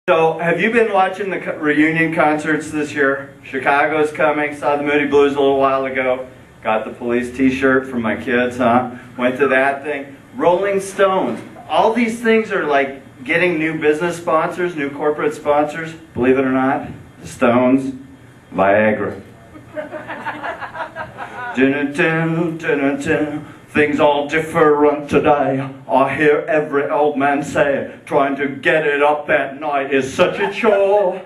So, have you been watching the reunion concerts this year? Chicago's coming, saw the Moody Blues a little while ago, got the Police t-shirt from my kids, went to that thing. Rolling Stones, all these things are like getting new business sponsors, new corporate sponsors, believe it or not. The Stones, Viagra. Dun, dun, dun, dun. Things all different today. I hear every old man say, trying to get it up at night is such a chore.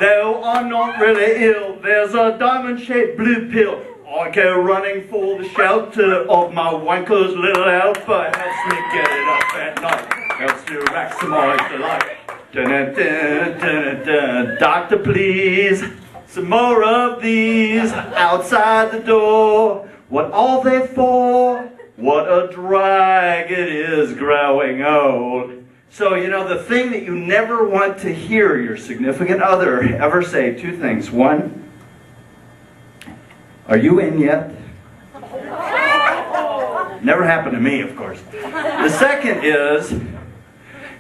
Though I'm not really ill, there's a diamond-shaped blue pill. I go running for the shelter of my wanker's little helper. It helps me get it up at night. Helps to maximize the light. Dun, dun, dun, dun, dun. Doctor, please, some more of these outside the door. What are they for? What a drag it is growing old. So, you know, the thing that you never want to hear your significant other ever say, two things. One, are you in yet? Never happened to me, of course. The second is,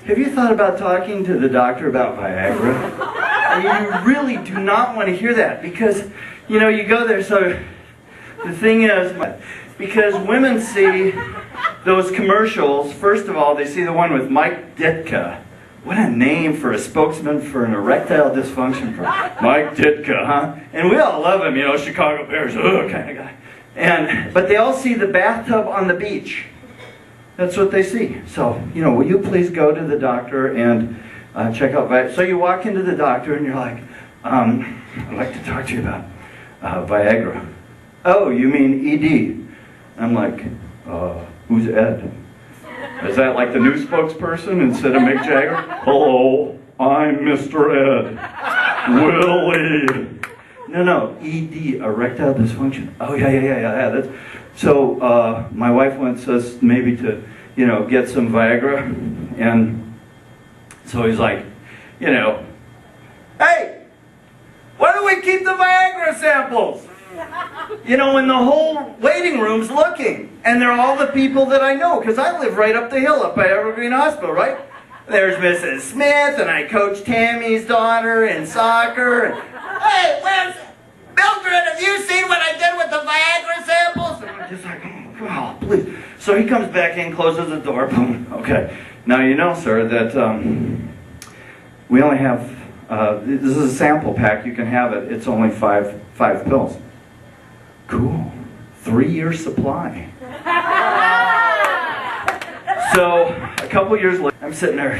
have you thought about talking to the doctor about Viagra? I mean, you really do not want to hear that because, you know, you go there, so the thing is, because women see those commercials, first of all, they see the one with Mike Ditka. What a name for a spokesman for an erectile dysfunction problem. Mike Ditka, huh? And we all love him, you know, Chicago Bears, kind of guy. But they all see the bathtub on the beach. That's what they see. So, you know, will you please go to the doctor and check out Viagra? So you walk into the doctor and you're like, I'd like to talk to you about Viagra. Oh, you mean ED? I'm like, who's Ed? Is that like the new spokesperson instead of Mick Jagger? Hello, I'm Mr. Ed. Willie. No, ED, erectile dysfunction. Oh, yeah. That's, so my wife wants us maybe to, you know, get some Viagra. And so he's like, you know, hey, why don't we keep the Viagra samples? You know, when the whole waiting room's looking, and they're all the people that I know, because I live right up the hill, up by Evergreen Hospital, right? There's Mrs. Smith, and I coach Tammy's daughter in soccer. And, hey, where's Mildred? Have you seen what I did with the Viagra samples? And I'm just like, oh, please. So he comes back in, closes the door, boom. Okay. Now you know, sir, that we only have, this is a sample pack. You can have it. It's only five pills. Cool. 3-year supply. So, a couple years later, I'm sitting there,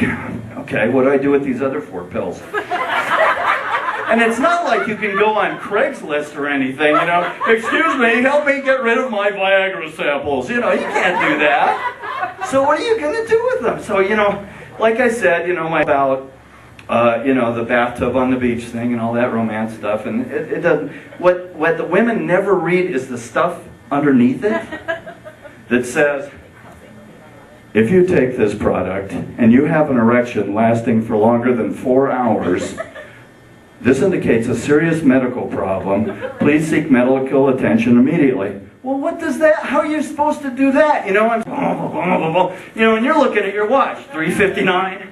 okay, what do I do with these other 4 pills? And it's not like you can go on Craigslist or anything, you know. Excuse me, help me get rid of my Viagra samples. You know, you can't do that. So what are you going to do with them? So, you know, like I said, you know, about you know, the bathtub on the beach thing and all that romance stuff, and it doesn't. What the women never read is the stuff underneath it that says, if you take this product and you have an erection lasting for longer than 4 hours, this indicates a serious medical problem. Please seek medical attention immediately. Well, what does that? How are you supposed to do that? You know, you know, and you're looking at your watch, 3:59.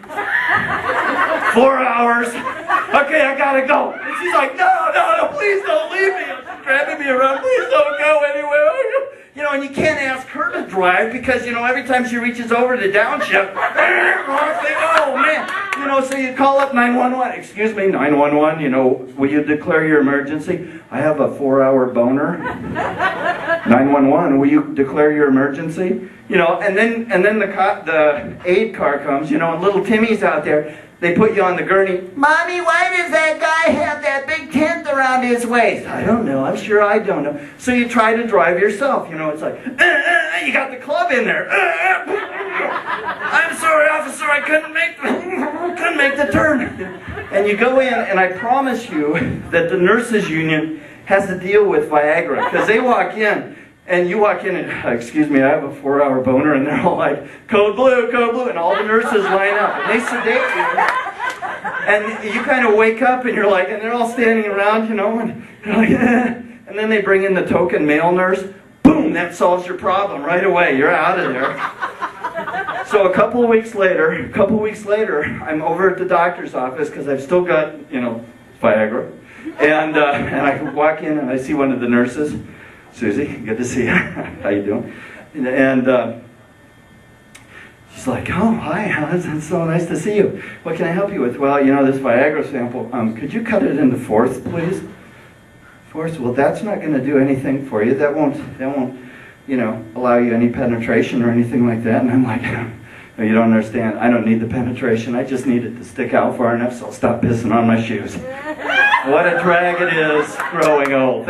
4 hours. Okay, I gotta go. And she's like, no, please don't leave me. She's grabbing me around. Please don't go anywhere. You know, and you can't ask her to drive because, you know, every time she reaches over to downshift, oh man. You know, so you call up 911. Excuse me, 911, you know, will you declare your emergency? I have a 4-hour boner. 911, will you declare your emergency? You know, and then the aid car comes, you know, and little Timmy's out there. They put you on the gurney. Mommy, why does that guy have that big tent around his waist? I don't know. I'm sure I don't know. So you try to drive yourself. You know, it's like, you got the club in there. I'm sorry, officer, I couldn't make the turn. And you go in, and I promise you that the nurses union has to deal with Viagra because they walk in. And you walk in and, excuse me, I have a 4-hour boner, and they're all like, code blue, and all the nurses line up, and they sedate you. And you kind of wake up, and you're like, and they're all standing around, you know, and you're like, and then they bring in the token male nurse. Boom, that solves your problem right away. You're out of there. So a couple of weeks later, I'm over at the doctor's office because I've still got, Viagra. And I walk in and I see one of the nurses. Susie, good to see you. How you doing? And she's like, oh, hi, it's so nice to see you. What can I help you with? Well, this Viagra sample, could you cut it into fourths, please? Fourths? Well, that's not going to do anything for you. That won't, allow you any penetration or anything like that. And I'm like, no, you don't understand. I don't need the penetration. I just need it to stick out far enough so I'll stop pissing on my shoes. What a drag it is growing old.